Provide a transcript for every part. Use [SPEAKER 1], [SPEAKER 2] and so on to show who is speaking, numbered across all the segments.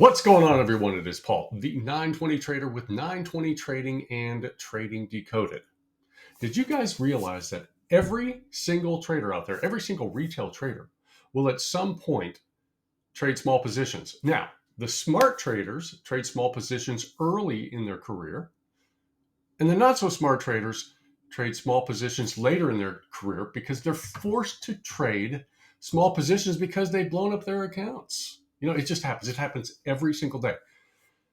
[SPEAKER 1] What's going on, everyone? It is Paul, the 920 trader with 920 Trading and Trading Decoded. Did you guys realize that every single trader out there, every single retail trader, will at some point trade small positions? Now, the smart traders trade small positions early in their career, and the not so smart traders trade small positions later in their career because they're forced to trade small positions because they've blown up their accounts. It just happens. It happens every single day.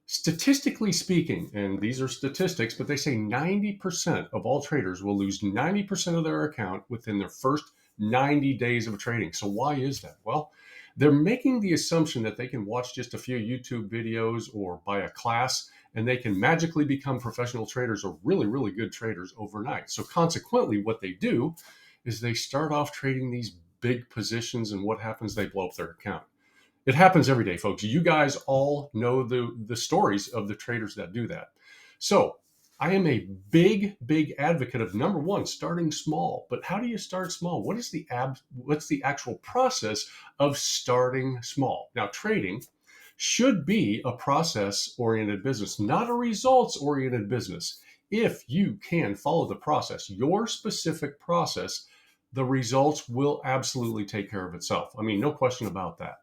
[SPEAKER 1] Statistically speaking, and these are statistics, but they say 90% of all traders will lose 90% of their account within their first 90 days of trading. So why is that? Well, they're making the assumption that they can watch just a few YouTube videos or buy a class and they can magically become professional traders or really, really good traders overnight. So consequently, what they do is they start off trading these big positions, and what happens? They blow up their account. It happens every day, folks. You guys all know the stories of the traders that do that. So I am a big advocate of, number one, starting small. But how do you start small? What's the actual process of starting small? Now, trading should be a process-oriented business, not a results-oriented business. If you can follow the process, your specific process, the results will absolutely take care of itself. I mean, no question about that.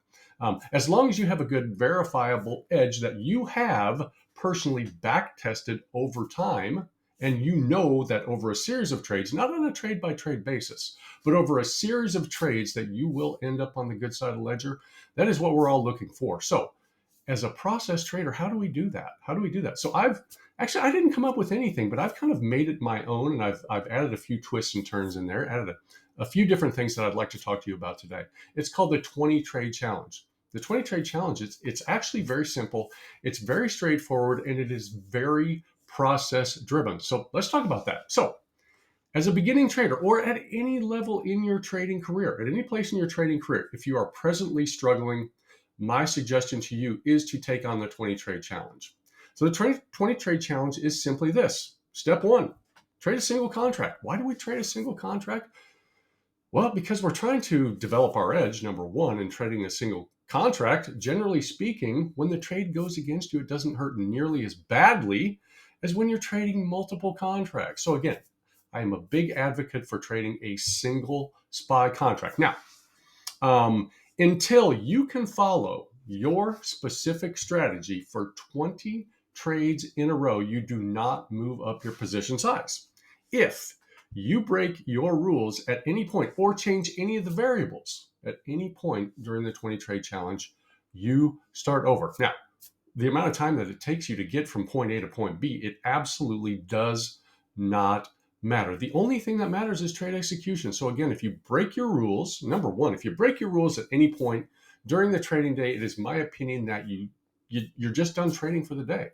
[SPEAKER 1] As long as you have a good verifiable edge that you have personally back tested over time, and you know that over a series of trades, not on a trade by trade basis, but over a series of trades that you will end up on the good side of the ledger, that is what we're all looking for. So as a process trader, how do we do that? So I didn't come up with anything, but I've kind of made it my own, and I've added a few twists and turns in there, added a few different things that I'd like to talk to you about today. It's called the 20 trade challenge. The 20 trade challenge, it's actually very simple. It's very straightforward, and it is very process driven. So let's talk about that. So as a beginning trader, or at any level in your trading career, at any place in your trading career, if you are presently struggling, my suggestion to you is to take on the 20 trade challenge. So the 20 trade challenge is simply this. Step one, trade a single contract. Why do we trade a single contract? Well, because we're trying to develop our edge, number one, in trading a single contract. Generally speaking, when the trade goes against you, it doesn't hurt nearly as badly as when you're trading multiple contracts. So again, I am a big advocate for trading a single SPY contract. Now, until you can follow your specific strategy for 20 trades in a row, you do not move up your position size. If you break your rules at any point or change any of the variables at any point during the 20 trade challenge, you start over. Now, the amount of time that it takes you to get from point A to point B, it absolutely does not matter. The only thing that matters is trade execution. So again, if you break your rules, number one, if you break your rules at any point during the trading day, it is my opinion that you're just done trading for the day.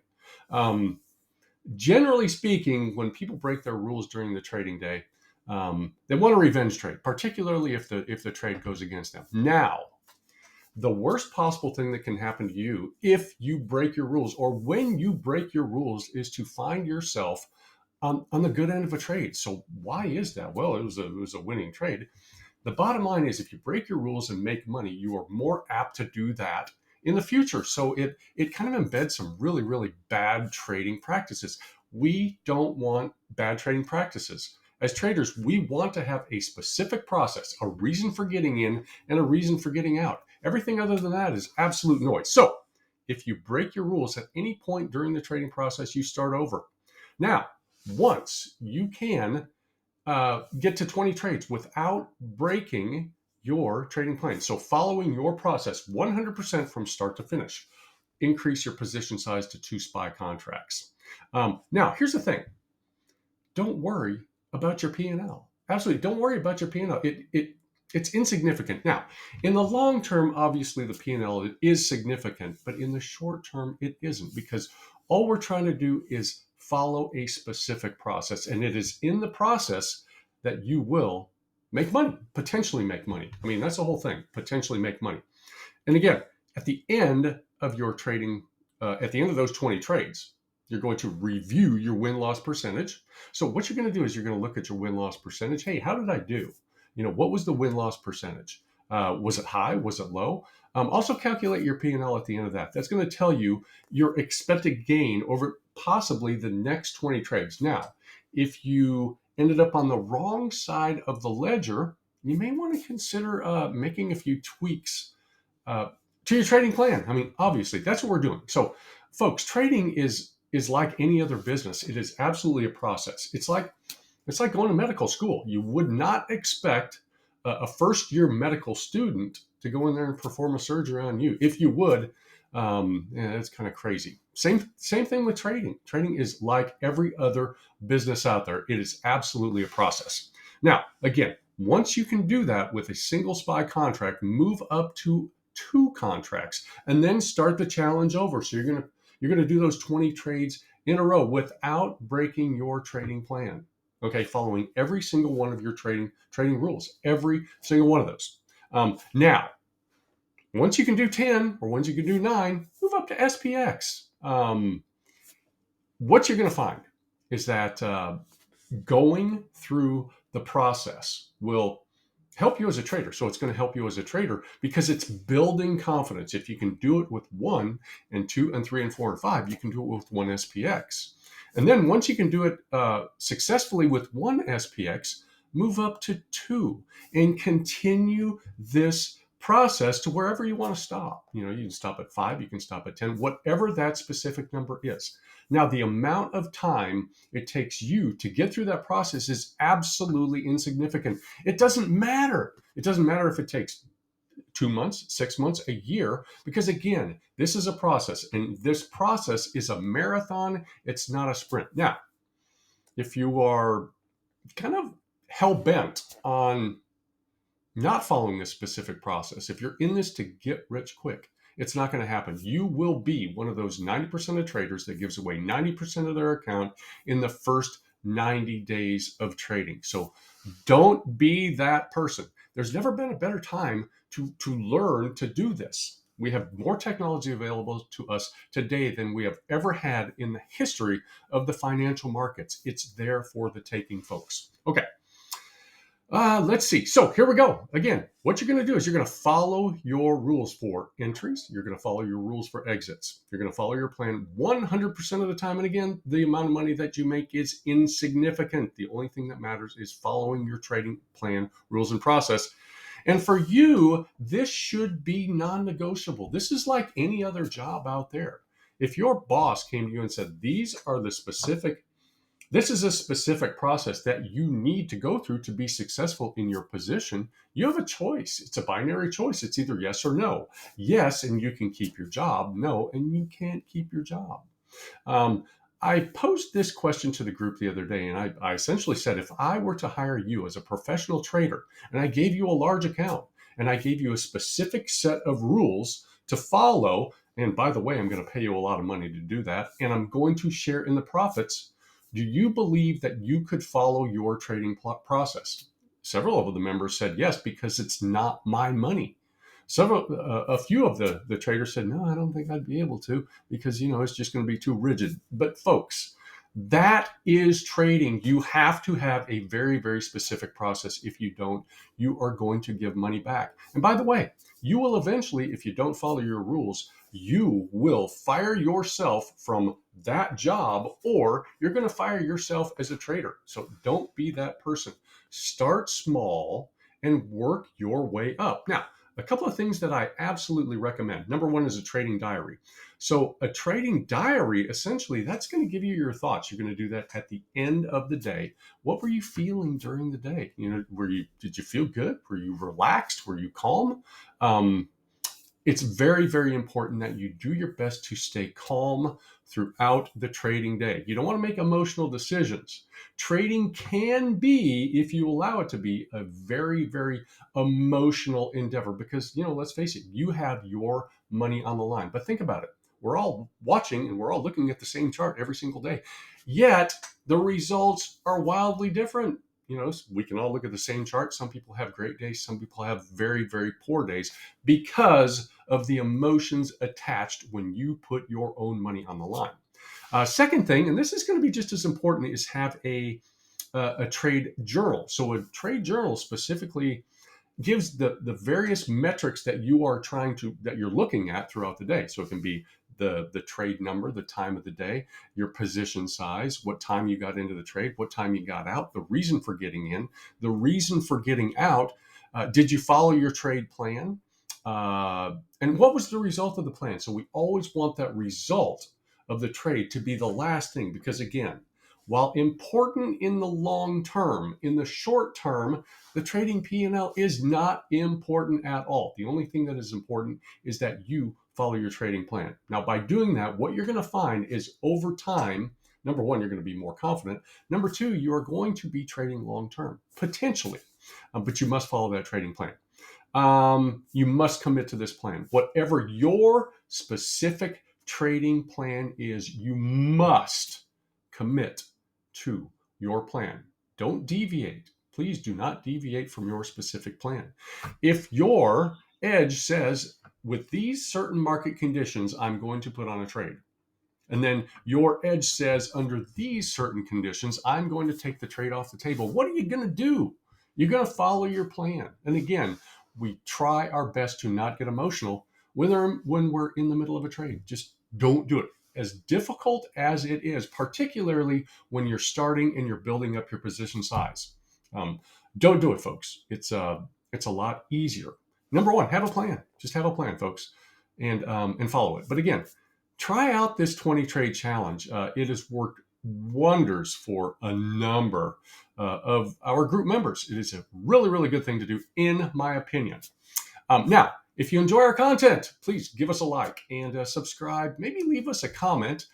[SPEAKER 1] Generally speaking, when people break their rules during the trading day, they want a revenge trade, particularly if the trade goes against them. Now, the worst possible thing that can happen to you if you break your rules, or when you break your rules, is to find yourself on the good end of a trade. So why is that? Well, it was a winning trade. The bottom line is, if you break your rules and make money, you are more apt to do that in the future. So it kind of embeds some really, really bad trading practices. We don't want bad trading practices. As traders, we want to have a specific process, a reason for getting in and a reason for getting out. Everything other than that is absolute noise. So if you break your rules at any point during the trading process, you start over. Now, once you can get to 20 trades without breaking your trading plan, so following your process 100% from start to finish, increase your position size to 2 SPY contracts. Now, here's the thing. Don't worry about your P&L. Absolutely, don't worry about your P&L. It's insignificant. Now, in the long term, obviously the P&L is significant, but in the short term, it isn't, because all we're trying to do is follow a specific process, and it is in the process that you will make money, potentially make money. I mean, that's the whole thing, potentially make money. And again, at the end of your trading, at the end of those 20 trades, you're going to review your win-loss percentage. So what you're going to do is you're going to look at your win-loss percentage. Hey, how did I do? What was the win-loss percentage? Was it high? Was it low? Also calculate your P&L at the end of that. That's going to tell you your expected gain over possibly the next 20 trades. Now, if you ended up on the wrong side of the ledger, you may want to consider making a few tweaks uh, to your trading plan. I mean, obviously, that's what we're doing. So, folks, trading is like any other business. It is absolutely a process. It's like going to medical school. You would not expect a first year medical student to go in there and perform a surgery on you. If you would, yeah, that's kind of crazy. Same thing with trading. Trading is like every other business out there. It is absolutely a process. Now, again, once you can do that with a single SPY contract, move up to 2 contracts, and then start the challenge over. So you're gonna do those 20 trades in a row without breaking your trading plan. Okay, following every single one of your trading rules, every single one of those. Now, once you can do 10 or once you can do 9, move up to SPX. What you're going to find is that going through the process will help you as a trader. So it's going to help you as a trader because it's building confidence. If you can do it with 1 and 2 and 3 and 4 and 5, you can do it with 1 SPX. And then once you can do it successfully with 1 SPX, move up to 2 and continue this process to wherever you want to stop. You can stop at 5, you can stop at 10, whatever that specific number is. Now, the amount of time it takes you to get through that process is absolutely insignificant. It doesn't matter. It doesn't matter if it takes 2 months, 6 months, a year, because again, this is a process, and this process is a marathon. It's not a sprint. Now, if you are kind of hell-bent on not following this specific process, if you're in this to get rich quick, it's not going to happen. You will be one of those 90% of traders that gives away 90% of their account in the first 90 days of trading. So don't be that person. There's never been a better time to learn to do this. We have more technology available to us today than we have ever had in the history of the financial markets. It's there for the taking, folks. Okay. Let's see. So here we go. Again, what you're going to do is you're going to follow your rules for entries. You're going to follow your rules for exits. You're going to follow your plan 100% of the time. And again, the amount of money that you make is insignificant. The only thing that matters is following your trading plan, rules, and process. And for you, this should be non-negotiable. This is like any other job out there. If your boss came to you and said, this is a specific process that you need to go through to be successful in your position, you have a choice. It's a binary choice. It's either yes or no. Yes, and you can keep your job. No, and you can't keep your job. I posed this question to the group the other day, and I essentially said, if I were to hire you as a professional trader, and I gave you a large account, and I gave you a specific set of rules to follow, and by the way, I'm going to pay you a lot of money to do that, and I'm going to share in the profits, do you believe that you could follow your trading process? Several of the members said yes, because it's not my money. A few of the traders said, no, I don't think I'd be able to because, it's just going to be too rigid. But folks, that is trading. You have to have a very, very specific process. If you don't, you are going to give money back. And by the way, you will eventually, if you don't follow your rules, you will fire yourself from that job, or you're going to fire yourself as a trader. So don't be that person. Start small and work your way up. Now, a couple of things that I absolutely recommend. Number one is a trading diary. So a trading diary, essentially, that's going to give you your thoughts. You're going to do that at the end of the day. What were you feeling during the day? Did you feel good? Were you relaxed? Were you calm? It's very, very important that you do your best to stay calm throughout the trading day. You don't want to make emotional decisions. Trading can be, if you allow it to be, a very, very emotional endeavor because, let's face it, you have your money on the line. But think about it. We're all watching and we're all looking at the same chart every single day. Yet the results are wildly different. We can all look at the same chart. Some people have great days. Some people have very, very poor days because of the emotions attached when you put your own money on the line. Second thing, and this is going to be just as important, is have a trade journal. So a trade journal specifically gives the various metrics that you're looking at throughout the day. So it can be the trade number, the time of the day, your position size, what time you got into the trade, what time you got out, the reason for getting in, the reason for getting out. Did you follow your trade plan? And what was the result of the plan? So we always want that result of the trade to be the last thing, because again, while important in the long term, in the short term, the trading P&L is not important at all. The only thing that is important is that you follow your trading plan. Now, by doing that, what you're going to find is over time, number one, you're going to be more confident. Number two, you are going to be trading long term, potentially, but you must follow that trading plan. You must commit to this plan. Whatever your specific trading plan is, you must commit to your plan. Don't deviate. Please do not deviate from your specific plan. If your edge says, with these certain market conditions, I'm going to put on a trade, and then your edge says, under these certain conditions, I'm going to take the trade off the table, what are you going to do? You're going to follow your plan. And again, we try our best to not get emotional when we're in the middle of a trade. Just don't do it. As difficult as it is, particularly when you're starting and you're building up your position size, don't do it, folks. It's a lot easier. Number one, have a plan. Just have a plan, folks, and follow it. But again, try out this 20 trade challenge. It has worked wonders for a number of our group members. It is a really, really good thing to do, in my opinion. Now, if you enjoy our content, please give us a like and subscribe. Maybe leave us a comment,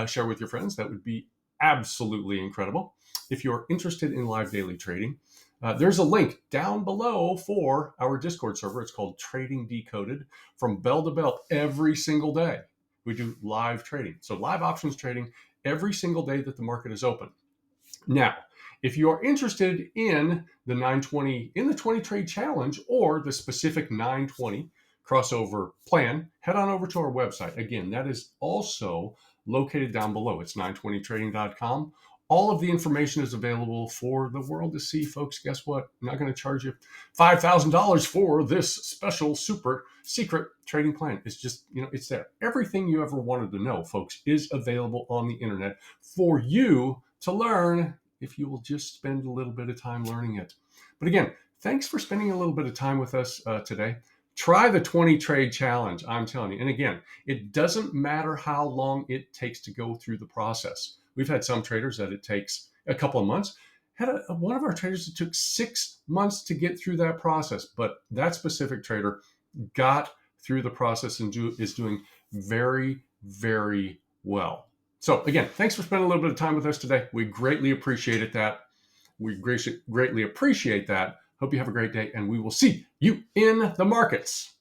[SPEAKER 1] share with your friends. That would be absolutely incredible. If you're interested in live daily trading, there's a link down below for our Discord server. It's called Trading Decoded. From bell to bell every single day, we do live trading. So live options trading every single day that the market is open. Now, if you are interested in the 920, in the 20 trade challenge, or the specific 920 crossover plan, head on over to our website. Again, that is also located down below. It's 920trading.com. All of the information is available for the world to see, folks. Guess what? I'm not going to charge you $5,000 for this special super secret trading plan. It's just, it's there. Everything you ever wanted to know, folks, is available on the internet for you to learn, if you will just spend a little bit of time learning it. But again, thanks for spending a little bit of time with us today. Try the 20 trade challenge, I'm telling you. And again, it doesn't matter how long it takes to go through the process. We've had some traders that it takes a couple of months. Had one of our traders that took 6 months to get through that process, but that specific trader got through the process and is doing very, very well. So again, thanks for spending a little bit of time with us today. We greatly appreciate that. We greatly appreciate that. Hope you have a great day, and we will see you in the markets.